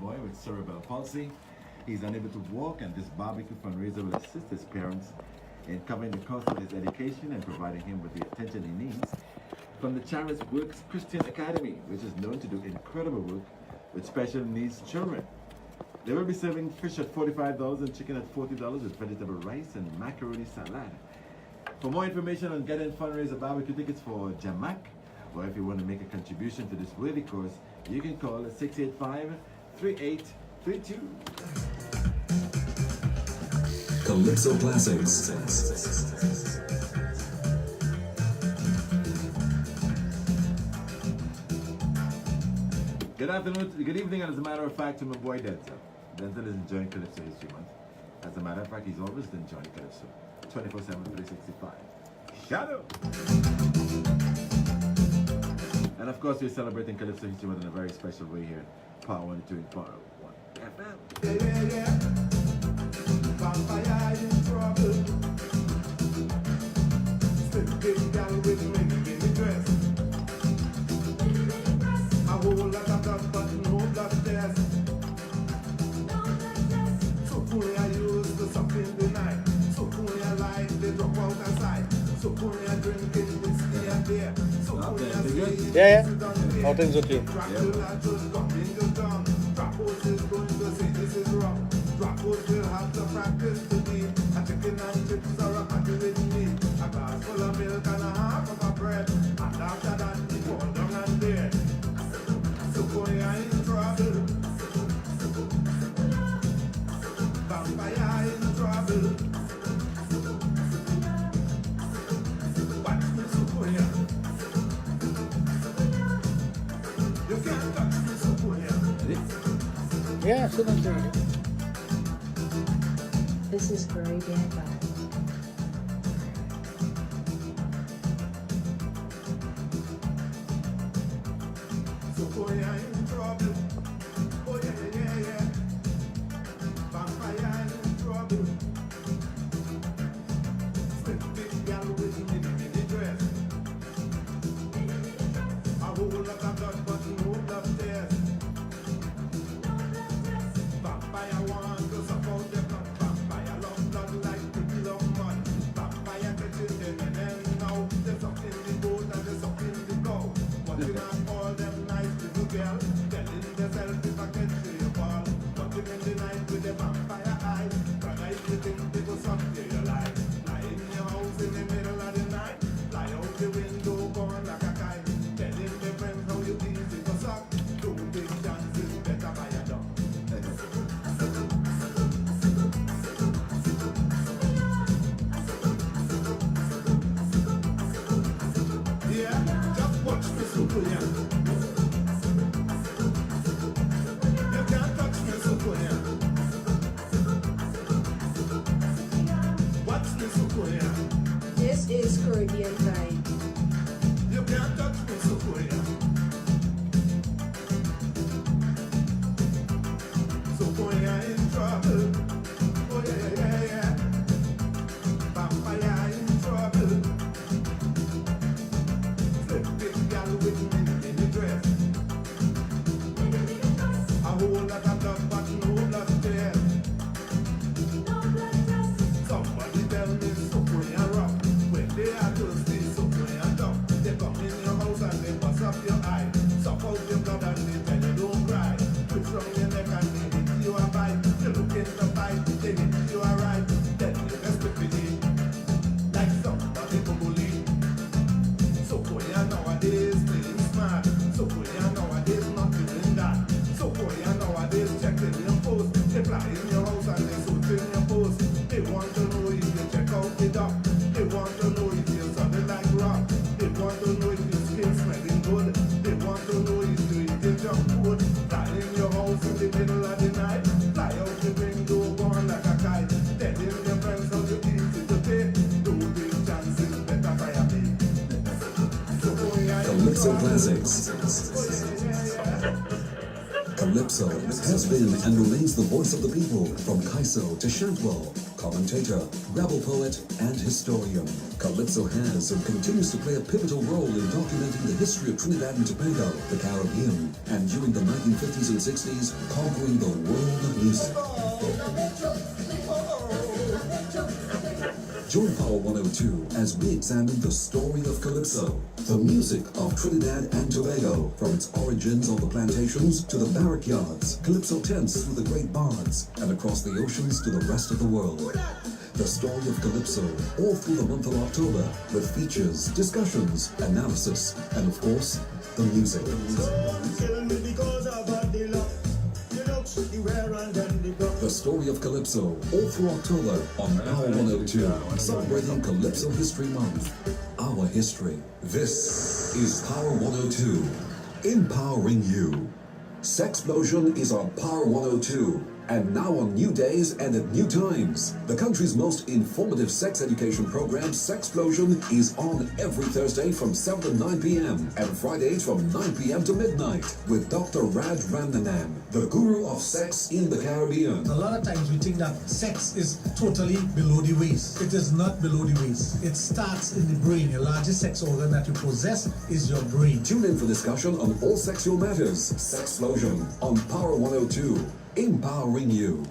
boy with cerebral palsy. He's unable to walk, and this barbecue fundraiser will assist his parents in covering the cost of his education and providing him with the attention he needs. From the Charis Works Christian Academy, which is known to do incredible work with special needs children. They will be serving fish at $45 and chicken at $40 with vegetable rice and macaroni salad. For more information on getting fundraiser barbecue tickets for Jamak, or if you want to make a contribution to this worthy cause, you can call 685-3832. Calypso Classics. Good afternoon, good evening, and as a matter of fact, to my boy Denzel. Denzel is enjoying Calypso History Month. As a matter of fact, he's always enjoying Calypso. 24/7, 365. Shadow! And of course, we're celebrating Calypso History Month in a very special way here. Power 1 2 Power 1 FM. Yeah. Vampire in trouble. Slip big gal with mini dress. A whole lot of blood, but no blood test. So cool I use the something the night. So cool I like they drop out aside. So cool I drinking whiskey and beer. So cool I see All things okay. Dracula just got in your tongue. Andropause is going to say this is wrong. Andropause will have to practice to be a chicken and chips or a patty with meat. A glass full of milk and a half of a bread. And after that, we fall down and dead. So boy, I in trouble. Vampire in trouble. Watch me, so boy. You can't touch me, so boy. Yeah, so that's right. This is Caribbean Vibe. So boy, I in trouble. Oh yeah. Vampire in trouble. Slip big gal with mini dress. A whole lot of blood, but no blood test. Vampire want to support the blood. Vampire love blood like people love mud. Vampire catches them and then now there's something in the boat and there's something in the cow. Watching out all them nice little girls, telling themselves if I catch you fall. Watching in the night with the vampire eyes. Brother, if you think they go suck to your life, lie in your house in the middle of the night, fly out the window, gone like a kite. Telling the friends how you easy to suck. Don't take chances, better buy a dog. Yeah, just watch me, super young. You can't touch me, super young. Watch me, super young. This is Caribbean Vibe. You can't touch me, super young. Super young in trouble. Oh yeah. Vampire in trouble. Slip big gal with mini dress. A whole lot of blood, but no blood test. Somebody tell me super and rough. When they are thirsty, super and tough. They come in your house and they bust up your eye. Suck out your blood and they tell you don't cry. Twist from your neck and they hit you a bite. You look in the bite, they hit you a right. Then you best to it like somebody bubbly. So boy, nowadays playing smart. So boy, nowadays not doing that. So boy, nowadays checking your post. They fly in your house and they searching your post. They want to know if you check out the dock. They want to know if you're something like rock. They want to know if your skin smelling good. They want to know if you eating junk food. Fly in your house in the middle of the night. Fly out the window, gone like a kite. Telling your friends how you easy to take. Don't take chances, better fire me. So boy, I Calypso Classics. yeah. Calypso Calypso has been and remains the voice of the people, from Kaiso to Shantwell, commentator, rebel poet, and historian. Calypso has and continues to play a pivotal role in documenting the history of Trinidad and Tobago, the Caribbean, and during the 1950s and 60s, conquering the world of music. Join Power 102 as we examine the story of Calypso, the music of Trinidad and Tobago, from its origins on the plantations to the barrack yards, Calypso tents through the great bards, and across the oceans to the rest of the world. The story of Calypso, all through the month of October, with features, discussions, analysis, and of course, the music. The story of Calypso, all through October on Power 102, celebrating Calypso History Month. Our history. This is Power 102, empowering you. Sexplosion is on Power 102, and now on new days and at new times. The country's most informative sex education program, Sexplosion, is on every Thursday from 7 to 9 p.m. and Fridays from 9 p.m. to midnight with Dr. Raj, the guru of sex in the Caribbean. A lot of times we think that sex is totally below the waist. It is not below the waist. It starts in the brain. The largest sex organ that you possess is your brain. Tune in for discussion on all sexual matters. Sexplosion on Power 102. Empowering you.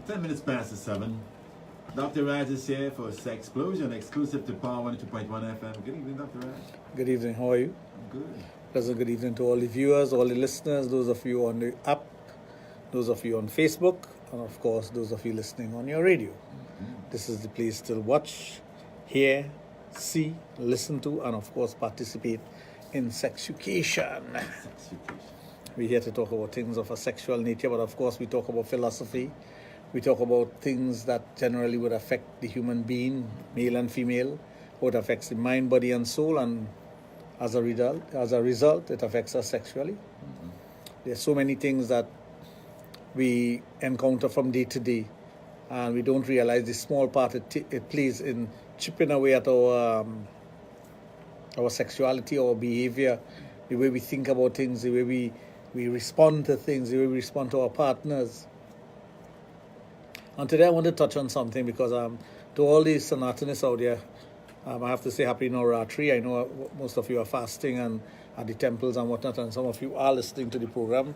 10 minutes past the 7. Dr. Raj is here for Sexplosion, exclusive to Power 102.1 FM. Good evening, Dr. Raj. Good evening, how are you? I'm good. Pleasant good evening to all the viewers, all the listeners, those of you on the app, those of you on Facebook, and of course, those of you listening on your radio. This is the place to watch, hear, see, listen to, and of course, participate in sexucation. We're here to talk about things of a sexual nature, but of course we talk about philosophy. We talk about things that generally would affect the human being, male and female, what affects the mind, body, and soul, and as a result, it affects us sexually. There's so many things that we encounter from day to day, and we don't realize the small part it plays in chipping away at our sexuality, our behavior, the way we think about things, the way we respond to things, the way we respond to our partners. And today I want to touch on something because to all these Sanatanists out there, I have to say Happy Navratri. I know most of you are fasting and at the temples and whatnot, and some of you are listening to the program.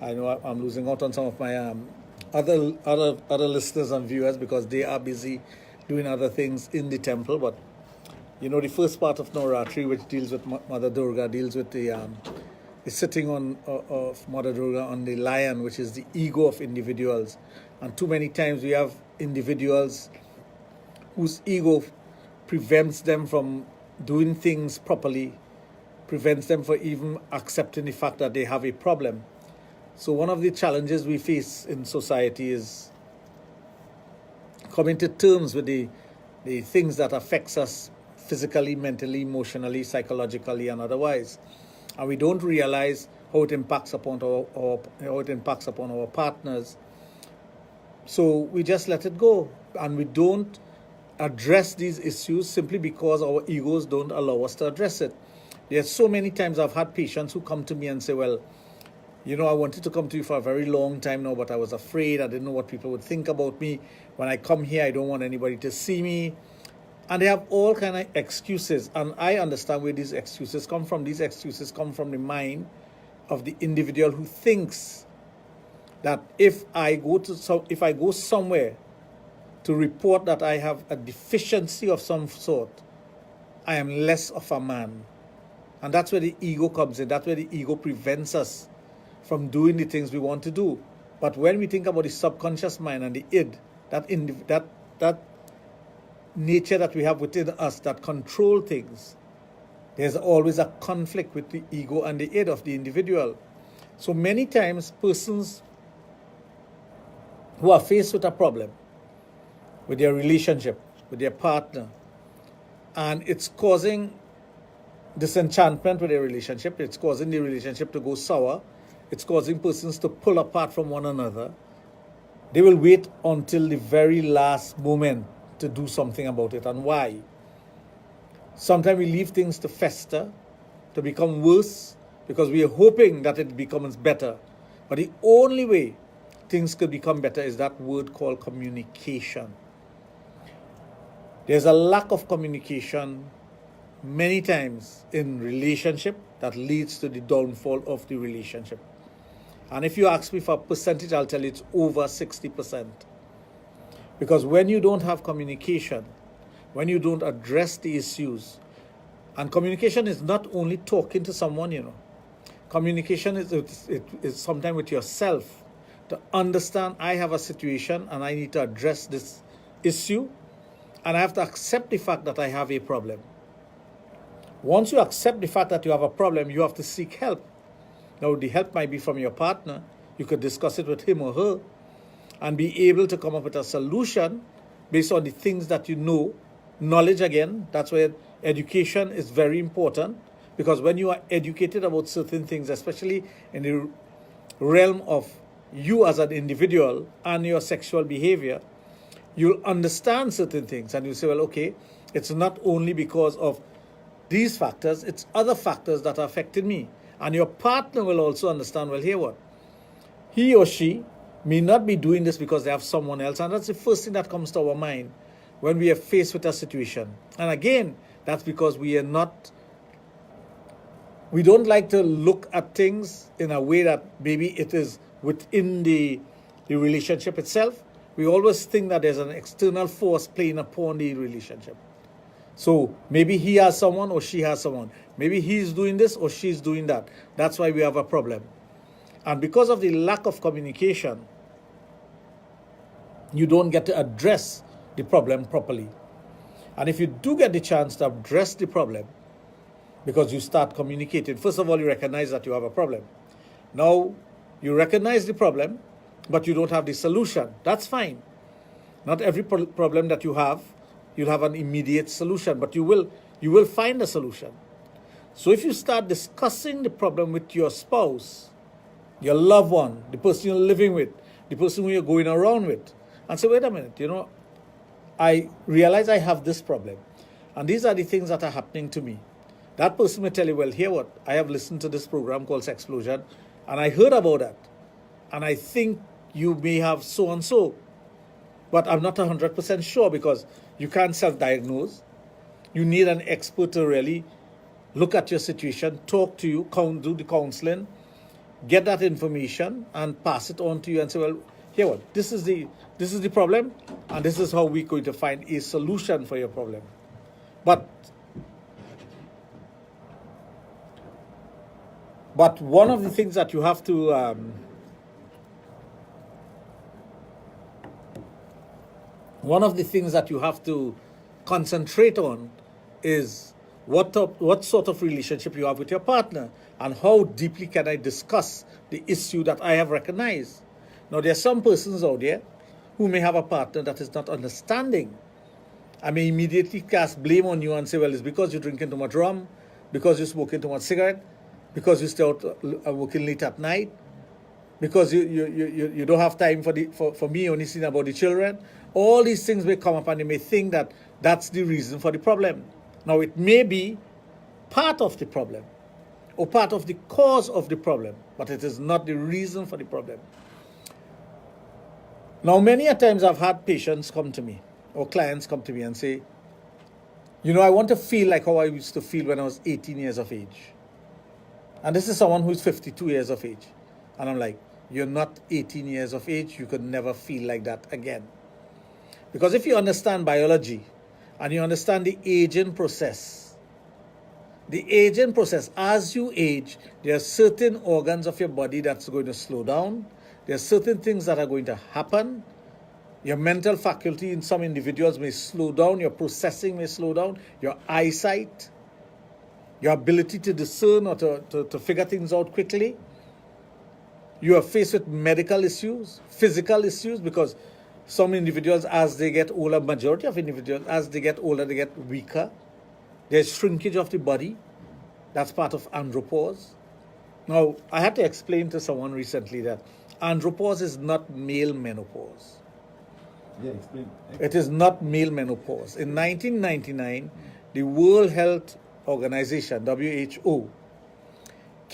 I know I'm losing out on some of my other listeners and viewers because they are busy doing other things in the temple, but you know, the first part of Navratri, which deals with Mother Durga, deals with the sitting of Mother Durga on the lion, which is the ego of individuals. And too many times we have individuals whose ego prevents them from doing things properly, prevents them from even accepting the fact that they have a problem. So one of the challenges we face in society is coming to terms with the things that affects us physically, mentally, emotionally, psychologically, and otherwise, and we don't realize how it impacts upon our partners. So we just let it go, and we don't address these issues simply because our egos don't allow us to address it. There's so many times I've had patients who come to me and say, "Well, you know, I wanted to come to you for a very long time now, but I was afraid. I didn't know what people would think about me. When I come here, I don't want anybody to see me." And they have all kind of excuses, and I understand where these excuses come from. These excuses come from the mind of the individual who thinks that if I go somewhere to report that I have a deficiency of some sort, I am less of a man. And that's where the ego comes in. That's where the ego prevents us from doing the things we want to do. But when we think about the subconscious mind and the id, that nature that we have within us that control things, there's always a conflict with the ego and the id of the individual. So many times persons who are faced with a problem with their relationship, with their partner, and it's causing disenchantment with their relationship, it's causing the relationship to go sour, it's causing persons to pull apart from one another, they will wait until the very last moment to do something about it. And why? Sometimes we leave things to fester, to become worse because we are hoping that it becomes better. But the only way things could become better is that word called communication. There's a lack of communication many times in relationship that leads to the downfall of the relationship. And if you ask me for a percentage, I'll tell you it's over 60%. Because when you don't have communication, when you don't address the issues, and communication is not only talking to someone, you know. Communication is sometimes with yourself to understand I have a situation and I need to address this issue and I have to accept the fact that I have a problem. Once you accept the fact that you have a problem, you have to seek help. Now, the help might be from your partner. You could discuss it with him or her and be able to come up with a solution based on the things that you know. Knowledge, again, that's where education is very important, because when you are educated about certain things, especially in the realm of you as an individual and your sexual behavior, you'll understand certain things and you'll say, well, okay, it's not only because of these factors, it's other factors that are affecting me. And your partner will also understand, well, here what? He or she may not be doing this because they have someone else. And that's the first thing that comes to our mind when we are faced with a situation. And again, that's because we don't like to look at things in a way that maybe it is within the relationship itself. We always think that there's an external force playing upon the relationship. So maybe he has someone or she has someone. Maybe he's doing this or she's doing that. That's why we have a problem. And because of the lack of communication, you don't get to address the problem properly. And if you do get the chance to address the problem, because you start communicating, first of all, you recognize that you have a problem. Now, you recognize the problem, but you don't have the solution. That's fine. Not every problem that you have, you'll have an immediate solution, but you will find a solution. So if you start discussing the problem with your spouse, your loved one, the person you're living with, the person who you're going around with, and say, wait a minute, you know, I realize I have this problem, and these are the things that are happening to me. That person will tell you, well, here what? I have listened to this program called Sexplosion, and I heard about that, and I think you may have so and so, but I'm not 100% sure because you can't self-diagnose. You need an expert to really look at your situation, talk to you, do the counseling, get that information, and pass it on to you and say, well, here what? This is the problem, and this is how we're going to find a solution for your problem. But one of the things that you have to concentrate on is what sort of relationship you have with your partner and how deeply can I discuss the issue that I have recognized. Now, there are some persons out there who may have a partner that is not understanding. I may immediately cast blame on you and say, well, it's because you're drinking too much rum, because you're smoking too much cigarette, because you stay out working late at night, because you don't have time for me, only seeing about the children. All these things may come up and you may think that that's the reason for the problem. Now, it may be part of the problem or part of the cause of the problem, but it is not the reason for the problem. Now, many a times I've had patients come to me or clients come to me and say, you know, I want to feel like how I used to feel when I was 18 years of age. And this is someone who's 52 years of age. And I'm like, you're not 18 years of age. You could never feel like that again. Because if you understand biology and you understand the aging process, as you age, there are certain organs of your body that's going to slow down. There are certain things that are going to happen. Your mental faculty in some individuals may slow down. Your processing may slow down. Your eyesight, your ability to discern or to figure things out quickly. You are faced with medical issues, physical issues, because some individuals, as they get older, majority of individuals, as they get older, they get weaker. There's shrinkage of the body. That's part of andropause. Now, I had to explain to someone recently that andropause is not male menopause. Yeah, explain. It is not male menopause. In 1999, the World Health Organization, WHO,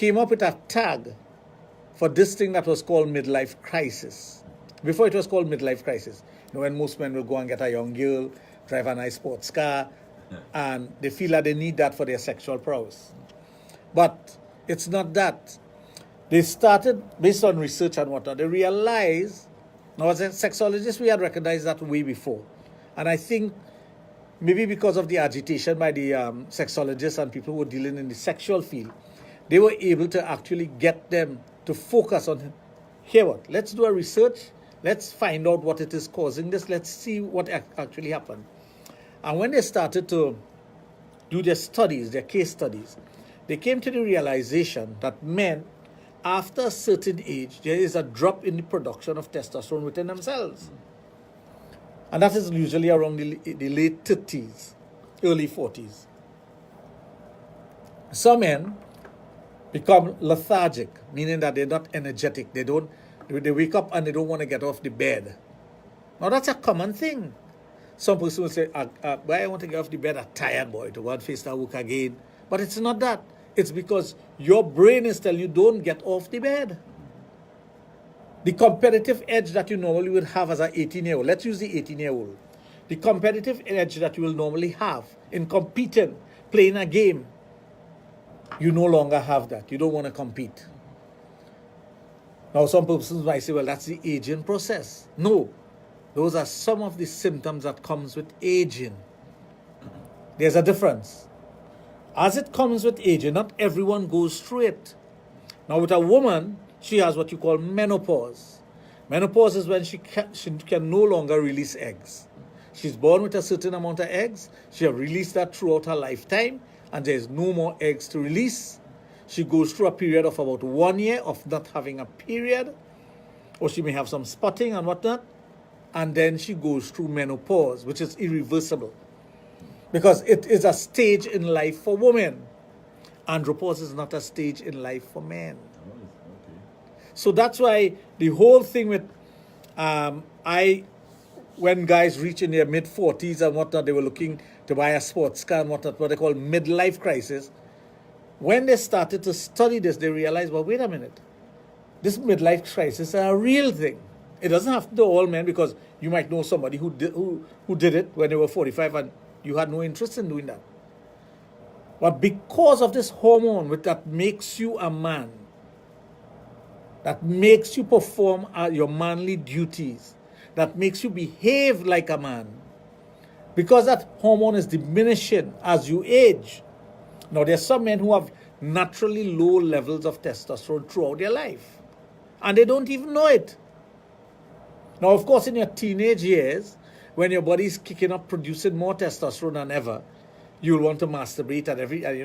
came up with a tag for this thing that was called midlife crisis. Before it was called midlife crisis. You know, when most men will go and get a young girl, drive a nice sports car, and they feel that they need that for their sexual prowess. But it's not that. They started, based on research and whatnot, they realized, now as a sexologist, we had recognized that way before. And I think maybe because of the agitation by the sexologists and people who were dealing in the sexual field, they were able to actually get them to focus on, here what, let's do a research, let's find out what it is causing this, let's see what actually happened. And when they started to do their studies, their case studies, they came to the realization that men, after a certain age, there is a drop in the production of testosterone within themselves. And that is usually around the late 30s, early 40s. Some men become lethargic, meaning that they're not energetic. They wake up and they don't want to get off the bed. Now that's a common thing. Some person will say, why I want to get off the bed, I'm tired, boy, to go and face that work again. But it's not that. It's because your brain is telling you, don't get off the bed. The competitive edge that you normally would have as an 18-year-old, let's use the 18-year-old. The competitive edge that you will normally have in competing, playing a game, you no longer have that. You don't want to compete. Now, some persons might say, well, that's the aging process. No. Those are some of the symptoms that comes with aging. There's a difference. As it comes with aging, not everyone goes through it. Now, with a woman, she has what you call menopause. Menopause is when she can no longer release eggs. She's born with a certain amount of eggs. She has released that throughout her lifetime, and there's no more eggs to release. She goes through a period of about 1 year of not having a period, or she may have some spotting and whatnot, and then she goes through menopause, which is irreversible, because it is a stage in life for women. Andropause is not a stage in life for men. So that's why the whole thing with, when guys reach in their mid-40s and whatnot, they were looking to buy a sports car and whatnot, what they call midlife crisis. When they started to study this, they realized, well, wait a minute. This midlife crisis is a real thing. It doesn't have to do all men, because you might know somebody who did it when they were 45 and you had no interest in doing that. But because of this hormone that makes you a man, that makes you perform your manly duties, that makes you behave like a man, because that hormone is diminishing as you age. Now, there are some men who have naturally low levels of testosterone throughout their life, and they don't even know it. Now, of course, in your teenage years, when your body is kicking up, producing more testosterone than ever, you'll want to masturbate, and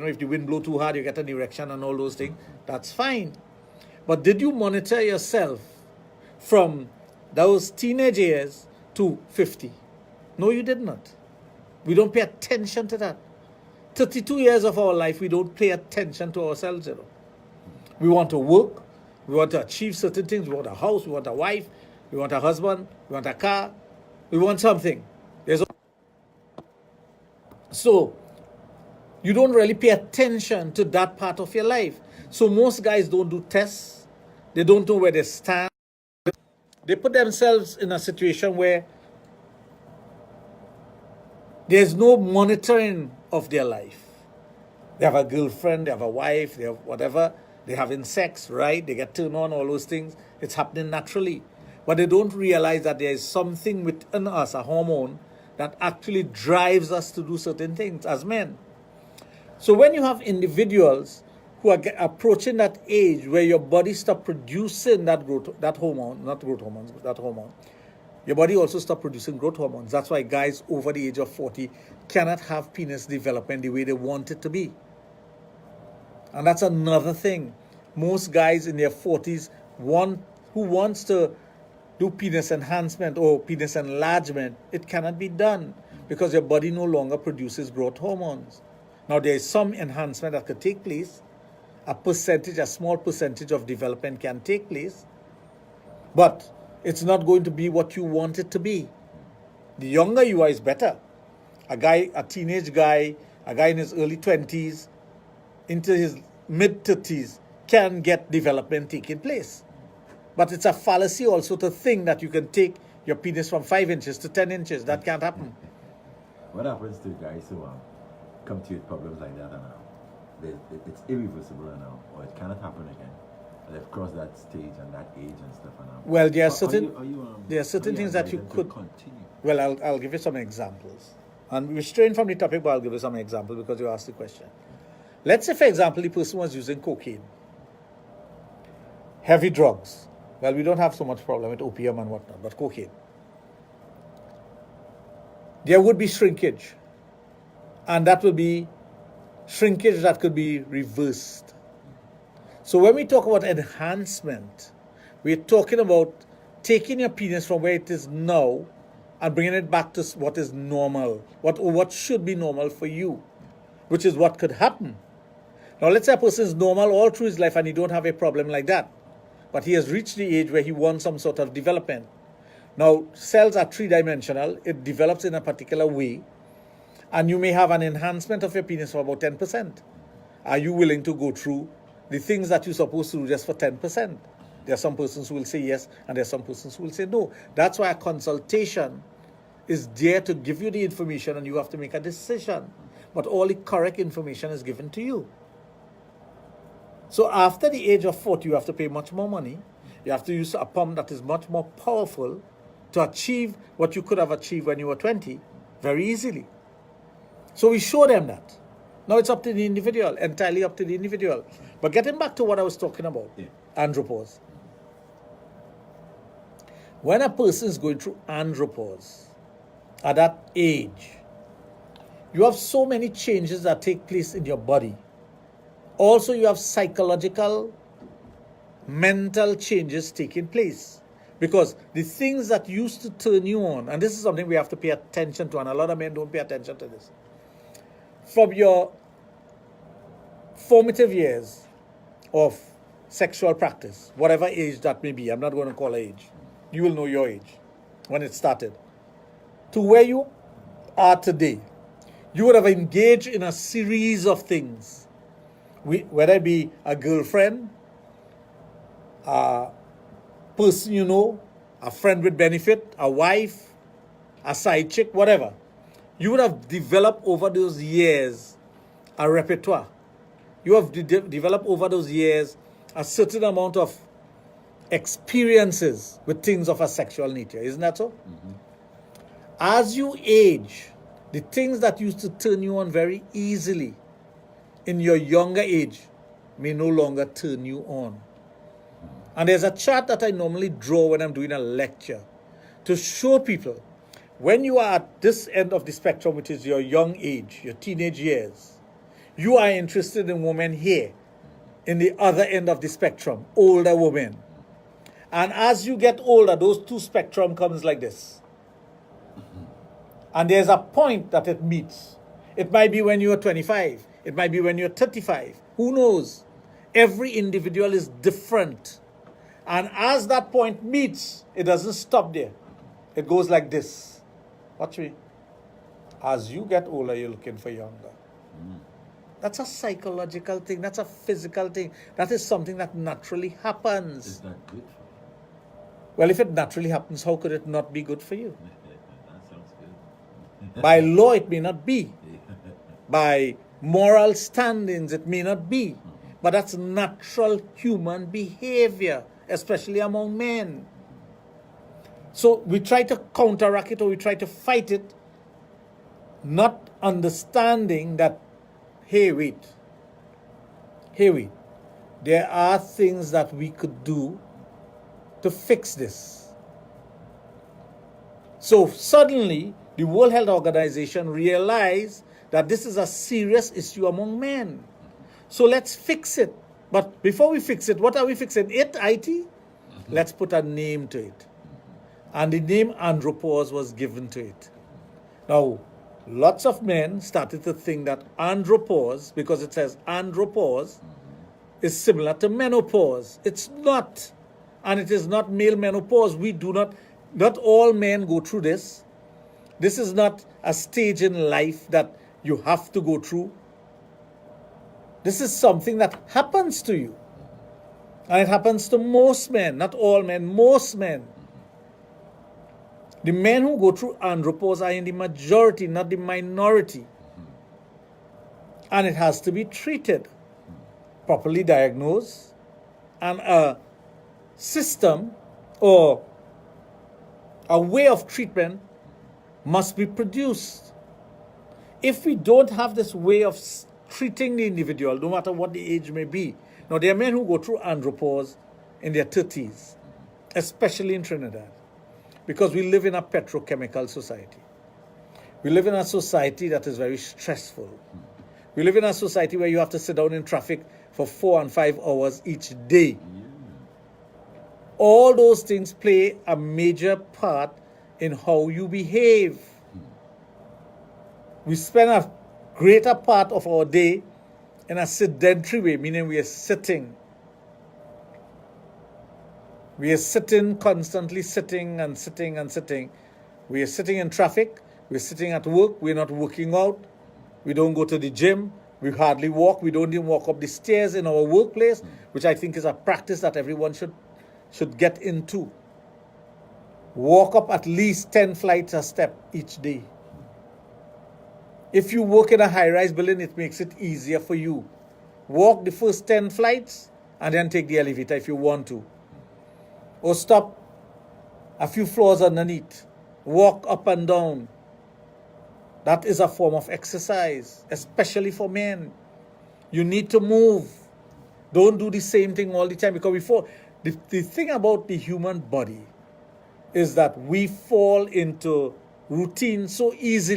if the wind blow too hard, you get an erection and all those things. That's fine. But did you monitor yourself from those teenage years to 50? No, you did not. We don't pay attention to that. 32 years of our life, we don't pay attention to ourselves. We want to work. We want to achieve certain things. We want a house. We want a wife. We want a husband. We want a car. We want something. So, you don't really pay attention to that part of your life. So most guys don't do tests. They don't know where they stand. They put themselves in a situation where there's no monitoring of their life. They have a girlfriend, they have a wife, they have whatever. They're having sex, right? They get turned on, all those things. It's happening naturally. But they don't realize that there is something within us, a hormone, that actually drives us to do certain things as men. So when you have individuals who are approaching that age where your body stops producing that hormone, your body also stops producing growth hormones. That's why guys over the age of 40 cannot have penis development the way they want it to be. And that's another thing. Most guys in their 40s who wants to do penis enhancement or penis enlargement, it cannot be done because your body no longer produces growth hormones. Now, there is some enhancement that could take place. A small percentage of development can take place, but it's not going to be what you want it to be. The younger you are is better. A teenage guy, a guy in his early 20s, into his mid-30s, can get development taking place. But it's a fallacy also to think that you can take your penis from 5 inches to 10 inches. That can't happen. What happens to guys who come to you with problems like that it's irreversible now, or it cannot happen again? They've crossed that stage and that age and stuff. Well, there are Are certain you things that you advising could. to continue? Well, I'll give you some examples. And we're straying from the topic, but I'll give you some examples because you asked the question. Let's say, for example, the person was using cocaine, heavy drugs. Well, we don't have so much problem with opium and whatnot, but cocaine. There would be shrinkage. And that will be shrinkage that could be reversed. So when we talk about enhancement, we're talking about taking your penis from where it is now and bringing it back to what is normal, what should be normal for you, which is what could happen. Now, let's say a person is normal all through his life and he don't have a problem like that, but he has reached the age where he wants some sort of development. Now, cells are three-dimensional. It develops in a particular way, and you may have an enhancement of your penis for about 10%. Are you willing to go through the things that you're supposed to do just for 10%? There are some persons who will say yes, and there are some persons who will say no. That's why a consultation is there to give you the information, and you have to make a decision. But all the correct information is given to you. So after the age of 40, you have to pay much more money. You have to use a pump that is much more powerful to achieve what you could have achieved when you were 20 very easily. So we show them that. Now it's up to the individual, entirely up to the individual. But getting back to what I was talking about, andropause. When a person is going through andropause at that age, you have so many changes that take place in your body. Also, you have psychological, mental changes taking place. Because the things that used to turn you on, and this is something we have to pay attention to, and a lot of men don't pay attention to this. From your formative years of sexual practice, whatever age that may be, I'm not going to call age. You will know your age when it started. To where you are today, you would have engaged in a series of things. Whether it be a girlfriend, a person you know, a friend with benefit, a wife, a side chick, whatever. You would have developed over those years a repertoire. You have developed over those years a certain amount of experiences with things of a sexual nature. Isn't that so? Mm-hmm. As you age, the things that used to turn you on very easily in your younger age may no longer turn you on. And there's a chart that I normally draw when I'm doing a lecture to show people when you are at this end of the spectrum, which is your young age, your teenage years, you are interested in women here, in the other end of the spectrum, older women. And as you get older, those two spectrum comes like this. And there's a point that it meets. It might be when you're 25. It might be when you're 35. Who knows? Every individual is different. And as that point meets, it doesn't stop there. It goes like this. Watch me. As you get older, you're looking for younger. That's a psychological thing. That's a physical thing. That is something that naturally happens. Is that good for you? Well, if it naturally happens, how could it not be good for you? That sounds good. By law, it may not be. By moral standings, it may not be. But that's natural human behavior, especially among men. So we try to counteract it, or we try to fight it, not understanding that, hey, wait. There are things that we could do to fix this. So suddenly, the World Health Organization realized that this is a serious issue among men. So let's fix it. But before we fix it, what are we fixing? IT? Let's put a name to it. And the name Andropause was given to it. Now, lots of men started to think that andropause, because it says andropause, is similar to menopause. It's not. And it is not male menopause. Not all men go through this. This is not a stage in life that you have to go through. This is something that happens to you. And it happens to most men, not all men, most men. The men who go through andropause are in the majority, not the minority. And it has to be treated, properly diagnosed, and a system or a way of treatment must be produced. If we don't have this way of treating the individual, no matter what the age may be. Now, there are men who go through andropause in their 30s, especially in Trinidad, because we live in a petrochemical society. We live in a society that is very stressful. We live in a society where you have to sit down in traffic for 4 and 5 hours each day. All those things play a major part in how you behave. We spend a greater part of our day in a sedentary way, meaning we are sitting. We are sitting, constantly sitting and sitting and sitting. We are sitting in traffic. We're sitting at work. We're not working out. We don't go to the gym. We hardly walk. We don't even walk up the stairs in our workplace, which I think is a practice that everyone should get into. Walk up at least 10 flights a step each day. If you work in a high-rise building, it makes it easier for you. Walk the first 10 flights and then take the elevator if you want to. Or stop a few floors underneath. Walk up and down. That is a form of exercise, especially for men. You need to move. Don't do the same thing all the time, because the thing about the human body is that we fall into routine so easily.